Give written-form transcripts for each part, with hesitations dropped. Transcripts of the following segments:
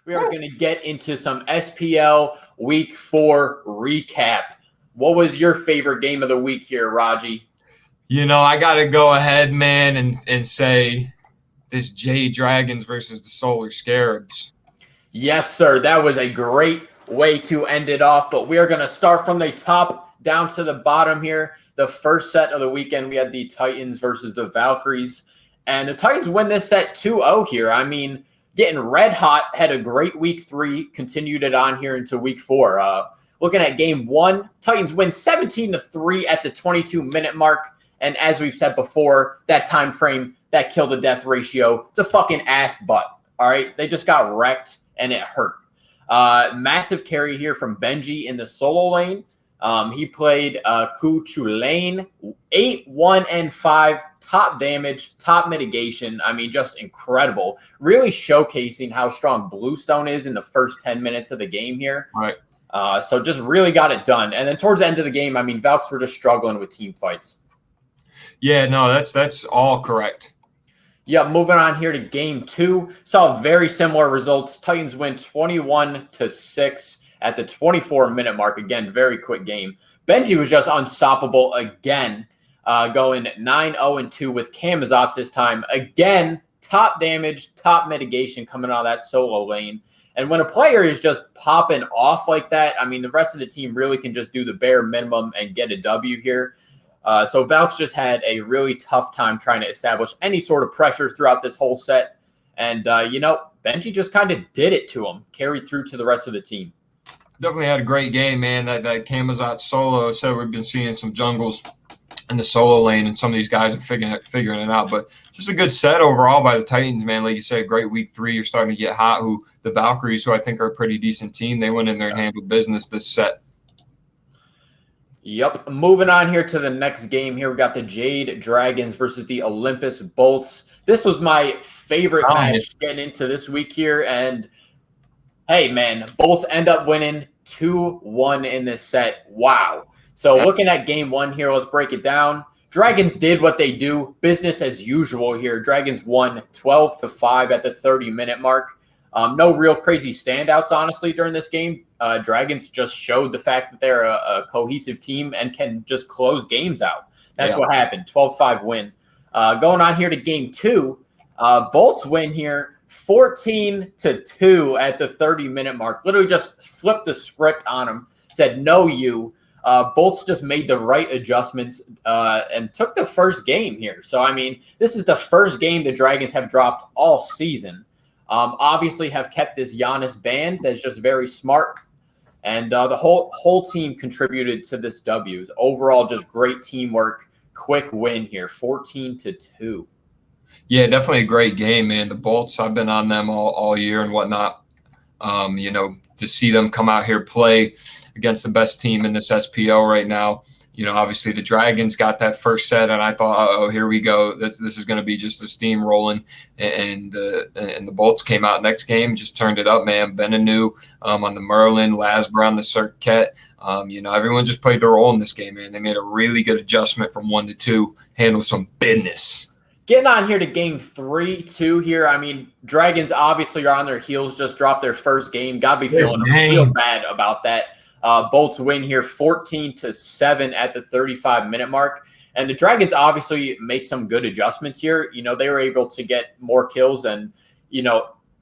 we are going to get into some SPL Week 4 recap. What was your favorite game of the week here, Raji? I got to go ahead, man, and say this Jade Dragons versus the Solar Scarabs. Yes, sir. That was a great way to end it off, but we are going to start from the top down to the bottom here. The first set of the weekend, we had the Titans versus the Valkyries, and the Titans win this set 2-0 here. I mean, getting red hot, had a great week 3, continued it on here into week 4. Looking at game 1, Titans win 17-3 at the 22-minute mark. And as we've said before, that time frame, that kill to death ratio, it's a fucking ass butt. All right. They just got wrecked and it hurt. Massive carry here from Benji in the solo lane. He played Kuchu lane, 8, 1, and 5, top damage, top mitigation. I mean, just incredible. Really showcasing how strong Bluestone is in the first 10 minutes of the game here. Right. So just really got it done. And then towards the end of the game, I mean, Valks were just struggling with team fights. Yeah, no, that's all correct. Yeah, moving on here to game 2. Saw very similar results. Titans win 21-6 at the 24-minute mark. Again, very quick game. Benji was just unstoppable again, going 9-0-2 with Kamazots this time. Again, top damage, top mitigation coming out of that solo lane. And when a player is just popping off like that, I mean, the rest of the team really can just do the bare minimum and get a W here. So Valks just had a really tough time trying to establish any sort of pressure throughout this whole set. And, Benji just kind of did it to him, carried through to the rest of the team. Definitely had a great game, man. That Kamazot solo, so we've been seeing some jungles in the solo lane, and some of these guys are figuring it out. But just a good set overall by the Titans, man. Like you said, great week 3. You're starting to get hot. The Valkyries, who I think are a pretty decent team, they went in there and handled business this set. Yep. Moving on here to the next game here. We got the Jade Dragons versus the Olympus Bolts. This was my favorite match getting into this week here. And, hey, man, Bolts end up winning 2-1 in this set. Wow. So looking at game 1 here, let's break it down. Dragons did what they do. Business as usual here. Dragons won 12-5 at the 30-minute mark. No real crazy standouts, honestly, during this game. Dragons just showed the fact that they're a cohesive team and can just close games out. That's what happened. 12-5 win. Going on here to game 2, Bolts win here 14-2 at the 30-minute mark. Literally just flipped the script on them. Said, no, you. Bolts just made the right adjustments and took the first game here. So, I mean, this is the first game the Dragons have dropped all season. Obviously have kept this Giannis band that's just very smart. And the whole team contributed to this W. Overall, just great teamwork. Quick win here, 14-2. Yeah, definitely a great game, man. The Bolts, I've been on them all year and whatnot. To see them come out here play against the best team in this SPL right now. Obviously the Dragons got that first set, and I thought, oh, here we go. This is going to be just a steam rolling. And the Bolts came out next game, just turned it up, man. Benanu on the Merlin, Lasber on the Circuit. Everyone just played their role in this game, man. They made a really good adjustment from 1-2, handled some business. Getting on here to game 3, too, here. I mean, Dragons obviously are on their heels, just dropped their first game. Got to be feeling real bad about that. Bolts win here 14-7 at the 35-minute mark. And the Dragons obviously make some good adjustments here. They were able to get more kills and,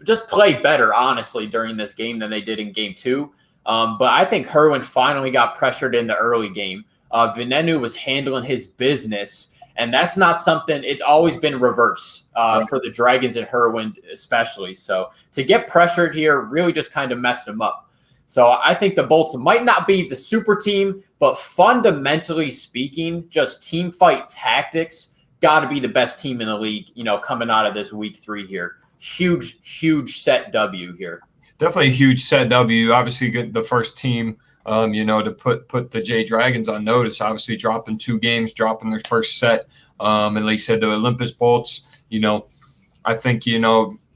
just play better, honestly, during this game than they did in game 2. But I think Herwin finally got pressured in the early game. Venenu was handling his business. And that's not something – it's always been reverse for the Dragons and Herwin especially. So to get pressured here really just kind of messed them up. So I think the Bolts might not be the super team, but fundamentally speaking, just team fight tactics, got to be the best team in the league, coming out of this week 3 here. Huge set W here. Definitely a huge set W. Obviously, the first team, to put the J Dragons on notice. Obviously, dropping 2 games, dropping their first set. And like I said, the Olympus Bolts, I think,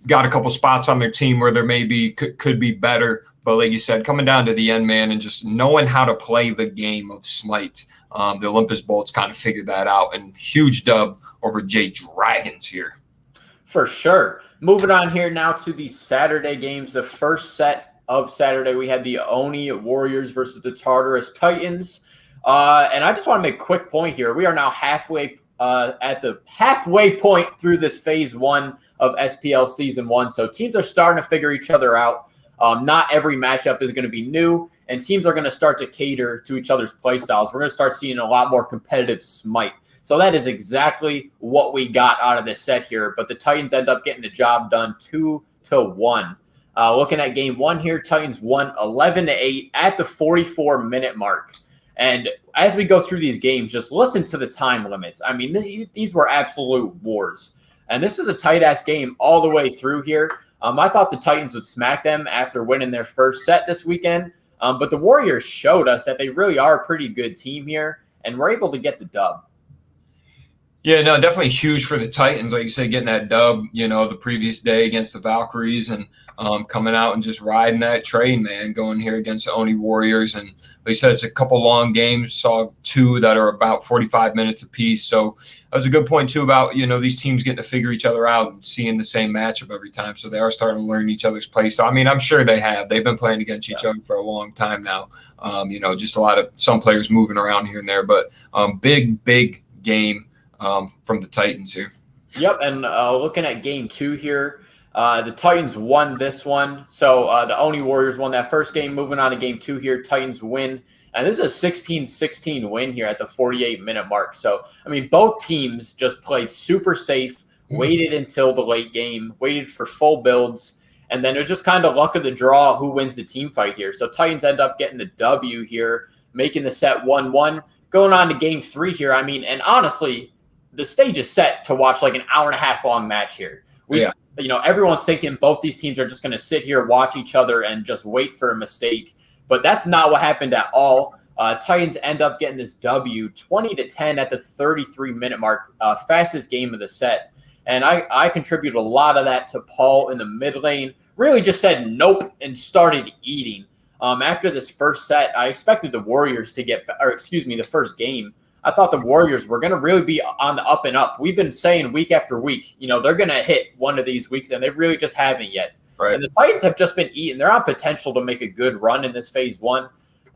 got a couple spots on their team where there maybe could be better. But like you said, coming down to the end, man, and just knowing how to play the game of Smite, the Olympus Bolts kind of figured that out. And huge dub over J Dragons here. For sure. Moving on here now to the Saturday games. The first set of Saturday, we had the Oni Warriors versus the Tartarus Titans. And I just want to make a quick point here. We are now halfway at the halfway point through this phase 1 of SPL season 1. So teams are starting to figure each other out. Not every matchup is going to be new, and teams are going to start to cater to each other's play styles. We're going to start seeing a lot more competitive smite. So that is exactly what we got out of this set here. But the Titans end up getting the job done 2-1. Looking at game 1 here, Titans won 11-8 at the 44-minute mark. And as we go through these games, just listen to the time limits. I mean, these were absolute wars. And this is a tight-ass game all the way through here. I thought the Titans would smack them after winning their first set this weekend. But the Warriors showed us that they really are a pretty good team here, and we're able to get the dub. Yeah, no, definitely huge for the Titans. Like you said, getting that dub, the previous day against the Valkyries and coming out and just riding that train, man, going here against the Oni Warriors. And like you said, it's a couple long games. Saw 2 that are about 45 minutes apiece. So that was a good point, too, about, these teams getting to figure each other out and seeing the same matchup every time. So they are starting to learn each other's play. So, I mean, I'm sure they have. They've been playing against each other for a long time now. Just a lot of some players moving around here and there. But big game from the Titans here. Yep, and looking at game 2 here, the Titans won this one. So the Oni Warriors won that first game. Moving on to game 2 here, Titans win. And this is a 16-16 win here at the 48-minute mark. So, I mean, both teams just played super safe, waited until the late game, waited for full builds, and then it was just kind of luck of the draw who wins the team fight here. So Titans end up getting the W here, making the set 1-1. Going on to game 3 here, I mean, and honestly, the stage is set to watch like an hour-and-a-half long match here. Everyone's thinking both these teams are just going to sit here, watch each other, and just wait for a mistake. But that's not what happened at all. Titans end up getting this W 20-10 at the 33-minute mark, fastest game of the set. And I contribute a lot of that to Paul in the mid lane. Really just said nope and started eating. After this first set, I expected the Warriors to the first game. I thought the Warriors were going to really be on the up and up. We've been saying week after week, they're going to hit one of these weeks, and they really just haven't yet. Right. And the Titans have just been eating. They're on potential to make a good run in this phase 1.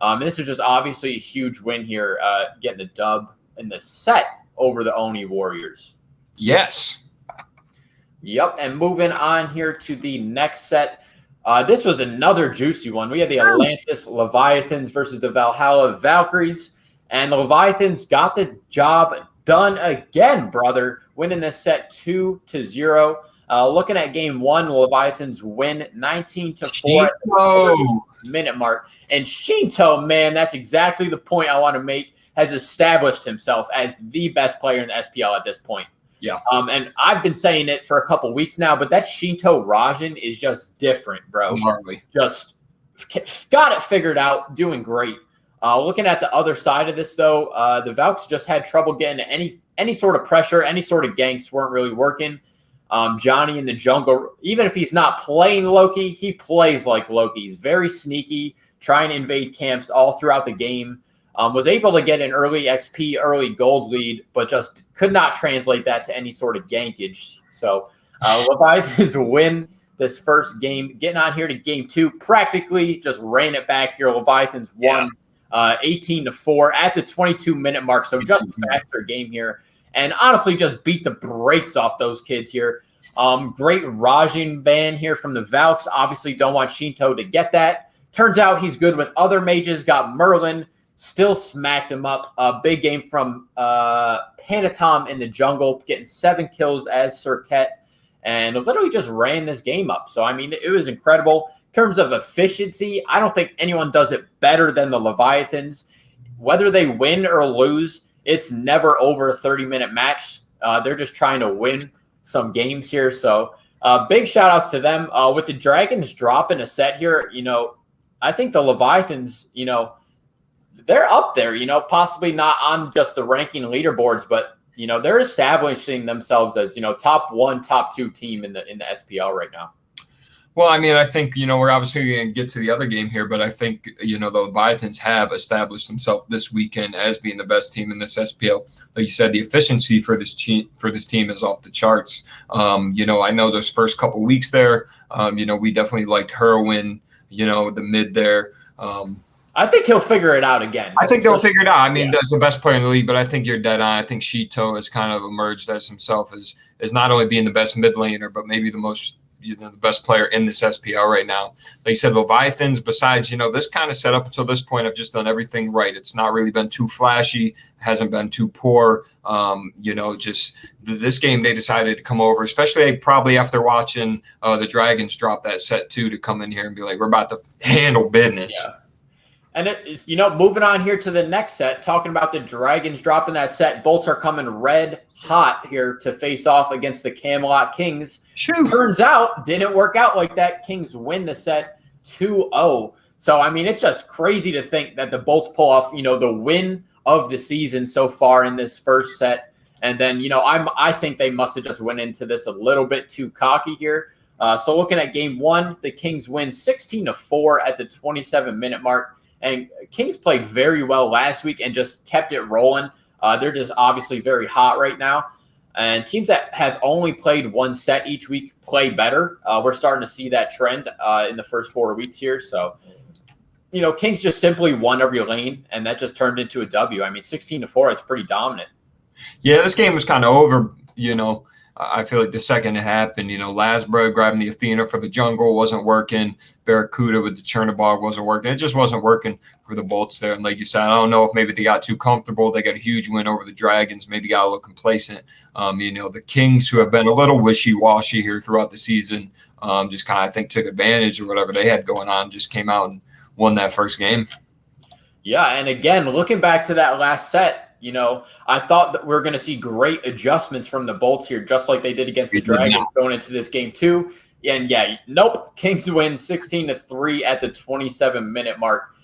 And this is just obviously a huge win here, getting the dub in the set over the Oni Warriors. Yes. Yep, and moving on here to the next set. This was another juicy one. We had the Atlantis Leviathans versus the Valhalla Valkyries. And the Leviathans got the job done again, brother, winning this set 2-0. Looking at game 1, the Leviathans win 19-4 at the minute mark. And Shinto, man, that's exactly the point I want to make, has established himself as the best player in the SPL at this point. Yeah. And I've been saying it for a couple weeks now, but that Shinto Rajan is just different, bro. Hardly. Just got it figured out, doing great. Looking at the other side of this, though, the Valks just had trouble getting any sort of pressure, any sort of ganks weren't really working. Johnny in the jungle, even if he's not playing Loki, he plays like Loki. He's very sneaky, trying to invade camps all throughout the game. Was able to get an early XP, early gold lead, but just could not translate that to any sort of gankage. So Leviathans win this first game. Getting on here to game 2, practically just ran it back here. Leviathans won. 18-4 at the 22-minute mark. So just a faster game here. And honestly, just beat the brakes off those kids here. Great Rajan ban here from the Valks. Obviously don't want Shinto to get that. Turns out he's good with other mages. Got Merlin. Still smacked him up. A big game from Panatom in the jungle. Getting 7 kills as Cirquet. And literally just ran this game up. So, I mean, it was incredible. In terms of efficiency, I don't think anyone does it better than the Leviathans. Whether they win or lose, it's never over a 30-minute match. They're just trying to win some games here. So big shout-outs to them. With the Dragons dropping a set here, I think the Leviathans, they're up there, possibly not on just the ranking leaderboards, but, they're establishing themselves as, top 1, top 2 team in the SPL right now. Well, I mean, I think, we're obviously going to get to the other game here, but I think, the Leviathans have established themselves this weekend as being the best team in this SPL. Like you said, the efficiency for this team is off the charts. I know those first couple weeks there, we definitely liked Herwin, the mid there. I think he'll figure it out again. I think they'll figure it out. I mean, that's the best player in the league, but I think you're dead on. I think Shito has kind of emerged as himself as not only being the best mid laner, but maybe the best player in this SPL right now. Like you said, Leviathans, besides, this kind of setup until this point, have just done everything right. It's not really been too flashy, hasn't been too poor. Just this game they decided to come over, especially probably after watching the Dragons drop that set 2 to come in here and be like, we're about to handle business. Yeah. And it's, moving on here to the next set, talking about the Dragons dropping that set. Bolts are coming red hot here to face off against the Camelot Kings. Shoot. Turns out, didn't work out like that. Kings win the set 2-0. So, I mean, it's just crazy to think that the Bolts pull off, the win of the season so far in this first set. And then, I think they must have just went into this a little bit too cocky here. So looking at game 1, the Kings win 16-4 at the 27-minute mark. And Kings played very well last week and just kept it rolling. They're just obviously very hot right now. And teams that have only played one set each week play better. We're starting to see that trend in the first 4 weeks here. So, Kings just simply won every lane, and that just turned into a W. I mean, 16-4, it's pretty dominant. Yeah, this game was kind of over, I feel like the second it happened, Lasbro grabbing the Athena for the jungle wasn't working. Barracuda with the Chernobog wasn't working. It just wasn't working for the Bolts there. And like you said, I don't know if maybe they got too comfortable. They got a huge win over the Dragons, maybe got a little complacent. The Kings, who have been a little wishy-washy here throughout the season, just kind of, I think, took advantage of whatever they had going on, just came out and won that first game. Yeah, and again, looking back to that last set, I thought that we're going to see great adjustments from the Bolts here, just like they did against the Dragons going into this game too. And nope, Kings win 16-3 at the 27-minute mark.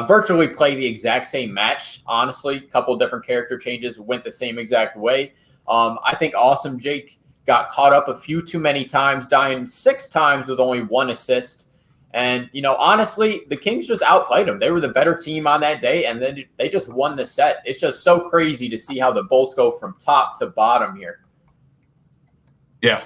Virtually play the exact same match, honestly. A couple of different character changes, went the same exact way. I think Awesome Jake got caught up a few too many times, dying 6 times with only 1 assist. And, honestly, the Kings just outplayed them. They were the better team on that day, and then they just won the set. It's just so crazy to see how the Bolts go from top to bottom here. Yeah.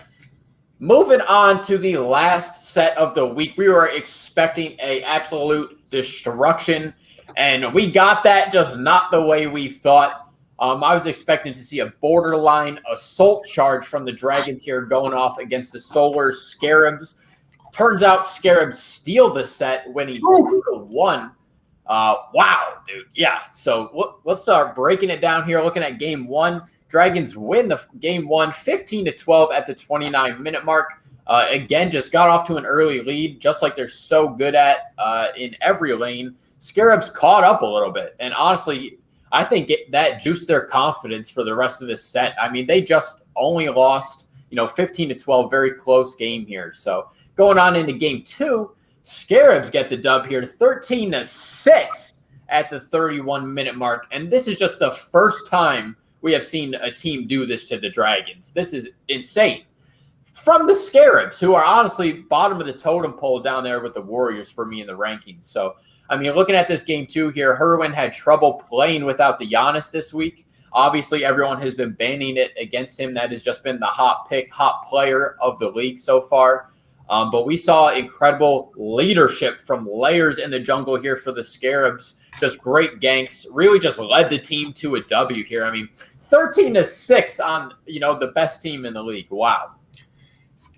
Moving on to the last set of the week, we were expecting an absolute destruction, and we got that, just not the way we thought. I was expecting to see a borderline assault charge from the Dragons here going off against the Solar Scarabs. Turns out Scarabs steal the set, winning 2-1. Wow, dude. Yeah. So let's start breaking it down here. Looking at game 1, Dragons win the game 1, 15-12 at the 29-minute mark. Again, just got off to an early lead, just like they're so good at in every lane. Scarabs caught up a little bit, and honestly, I think that juiced their confidence for the rest of this set. I mean, they just only lost, 15-12, very close game here. So going on into game 2, Scarabs get the dub here, 13-6 at the 31-minute mark. And this is just the first time we have seen a team do this to the Dragons. This is insane. From the Scarabs, who are honestly bottom of the totem pole down there with the Warriors for me in the rankings. So, I mean, looking at this game 2 here, Herwin had trouble playing without the Giannis this week. Obviously, everyone has been banning it against him. That has just been the hot player of the league so far. But we saw incredible leadership from layers in the jungle here for the Scarabs. Just great ganks. Really just led the team to a W here. I mean, 13-6 on, the best team in the league. Wow.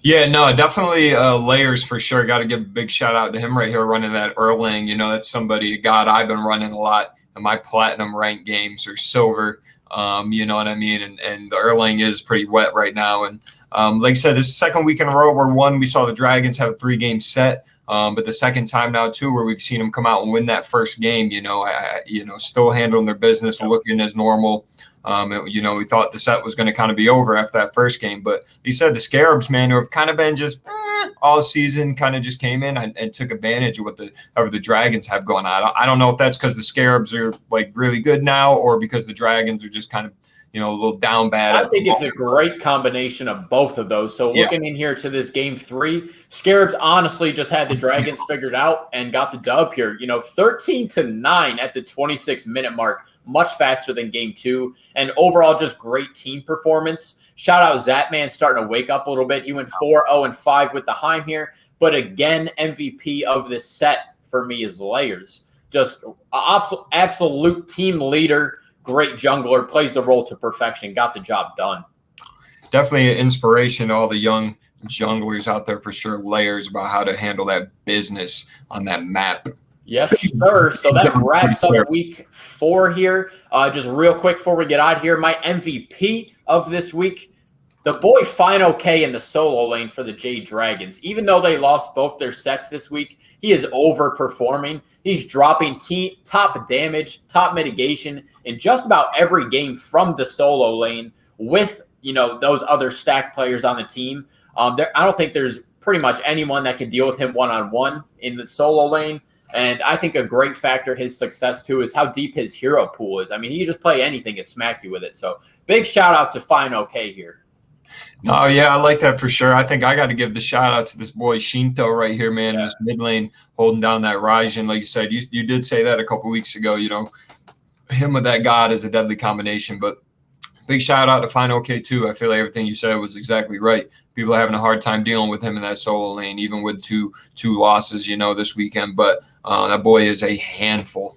Yeah, no, definitely layers for sure. Got to give a big shout out to him right here running that Erlang. That's a god I've been running a lot in my platinum rank games or silver. You know what I mean? And the Erlang is pretty wet right now. And like I said, this is the second week in a row where we saw the Dragons have a 3-game set. But the second time now too, where we've seen them come out and win that first game, still handling their business, looking as normal. We thought the set was going to kind of be over after that first game, but he said the Scarabs, man, who have kind of been just all season, kind of just came in and took advantage of whatever the Dragons have going on. I don't know if that's because the Scarabs are like really good now, or because the Dragons are just kind of a little down bad. I think it's a great combination of both of those. So looking in here to this game 3, Scarabs honestly just had the Dragons figured out and got the dub here. 13-9 at the 26-minute mark, much faster than game 2. And overall, just great team performance. Shout out Zatman starting to wake up a little bit. He went 4-0-5 with the Heim here. But again, MVP of this set for me is Layers. Just absolute team leader. Great jungler, plays the role to perfection, got the job done. Definitely an inspiration to all the young junglers out there for sure. Layers about how to handle that business on that map. Yes, sir. So that wraps up week 4 here. Just real quick before we get out of here, my MVP of this week, the boy Fino K in the solo lane for the Jade Dragons. Even though they lost both their sets this week, he is overperforming. He's dropping top damage, top mitigation in just about every game from the solo lane with, those other stacked players on the team. I don't think there's pretty much anyone that can deal with him one-on-one in the solo lane. And I think a great factor his success, too, is how deep his hero pool is. I mean, he can just play anything and smack you with it. So big shout-out to Fino K here. No, yeah, I like that for sure. I think I got to give the shout out to this boy Shinto right here, man. Yeah. This mid lane holding down that Raijin. Like you said, you did say that a couple weeks ago. Him with that God is a deadly combination. But big shout out to Fino K too. I feel like everything you said was exactly right. People are having a hard time dealing with him in that solo lane, even with two losses, this weekend. But that boy is a handful.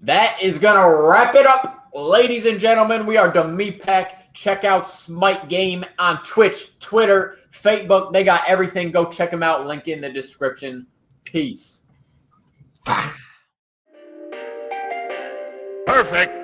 That is gonna wrap it up, ladies and gentlemen. We are done meat pack. Check out Smite Game on Twitch, Twitter, Facebook. They got everything. Go check them out. Link in the description. Peace. Perfect.